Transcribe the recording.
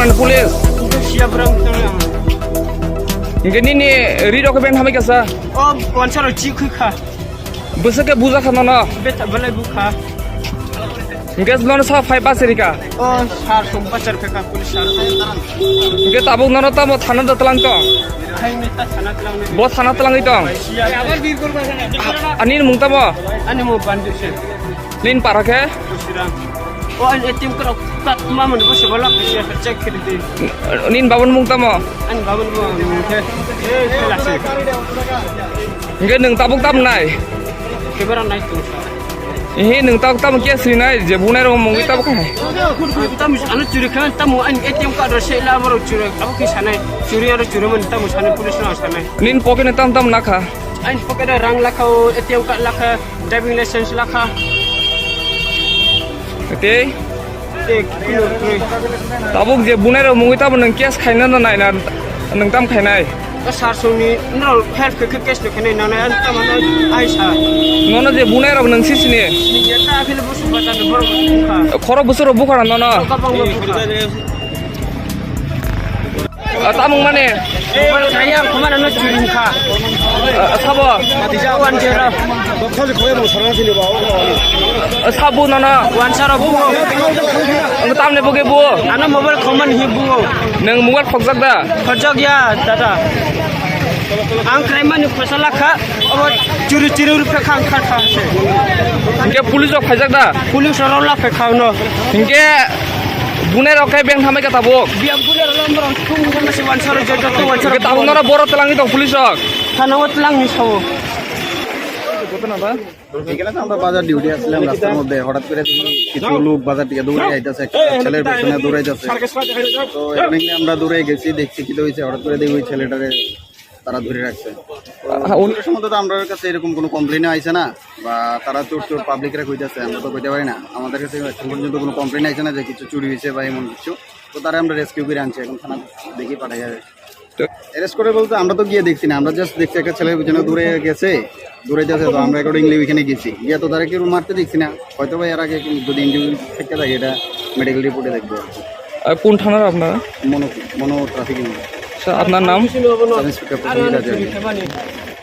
tanan pulis. Siap berang tolong. Ini ni ridok ben hamai kasa. Oh, wansar cikgu kah? Besok ke buza kana na. Beta balai buka. Gas non sa 5 pasirika. Oh, sar sumpah cerpeka polis sar. Ke tabuk nana ta mo thana da talang to. Hai minta sana telang ni. Bo thana talang itong. Siap. Abar bir korba sana. Anin mungta mo. Ani mau bantu sih. Lin parake. Siram. Oh, ani tim kerap tak mama ni bos balap siap cek kerja. Nin babon mungta mo. Ani babun mau. Kelas. Ke nung tabuk tam nai. Keberan naik tu. Ini nung tabuk tam ke sri nai je bunai ro mungi tabuk kai. Tamu anu curi kan tamu ani ATM card rasa lah baru curi. Aku kisah curi ada curi mana tamu sana polis nak sana. Nin poke ne tam tam nakha. Ani pakai ada rang lakau ATM card lakau driving license lakau. Te Kilo. tabuk je bunai ro mungi tabuk nung kes khai na nai na nung tam khai nai. Sar suni nol health ke kes tu kena nana anta mana Aisyah. Nono je bunai ro nung sis ni. Ni tak akhir bos baca tu baru buka. Khoro busur ro bukhara nono. Kapang buka. Tamung mane. Saya kemana nak curi muka? Sabo. Wan jera. Sabu nono. Wan sara bu. Ang tam ne boge bu. Anak mobile koman hibu. Nung mugat khokjak da. Kerja ya, tata. Ang krema ni fasala kha. Awak curi rupiah kang kha. Hingke pulis ro khaijak da. Polis orang lah kau no. Hingke bunai ro kai beng hamai ka tabuk. Biar boleh orang orang tu masih wan sara jodoh tu wan sara. Hingke tabuk nono boro telangi tong pulis rok. Karena awak telang ni sawo. এখানে তো আমরা বাজার duty আসলাম রাস্তার মধ্যে হঠাৎ করে কিছু লোক বাজার থেকে দৌড়ে যাইতেছে ছেলের পেছনে দৌড়ে যাচ্ছে তো এখানে আমরা দৌড়ে গেছি দেখছি কি হয়েছে হঠাৎ করে দেখি ওই ছেলেটাকে তারা ধরে রাখছে ওদের সম্বন্ধে তো আমাদের কাছে এরকম কোনো কমপ্লেন আইছে না বা তারা চোর পাবলিকরা কইতেছে আমরা তো কইতে পারি না আমাদের কাছে এখন পর্যন্ত কোনো কমপ্লেন আইছে না যে কিছু চুরি হয়েছে বা এমন কিছু তো তারা আমরা রেস্কিউ করে আনছি এখন থানা দেখি পাঠাই যাবে অ্যারেস্ট করে বলতে আমরা তো গিয়ে দেখছি না আমরা জাস্ট দেখছি একটা ছেলের পিছনে দূরে যাচ্ছে তো আমরা অ্যাকর্ডিংলি ওইখানে গেছি গিয়ে তো তারা কেউ মারতে দেখছি না হয়তো বা এর আগে যদি ইন্ডিভিজুয়াল থেকে থাকে এটা মেডিকেল রিপোর্টে দেখবো কোন থানার আপনারা? মনো ট্রাফিক আপনার নাম? Sub inspector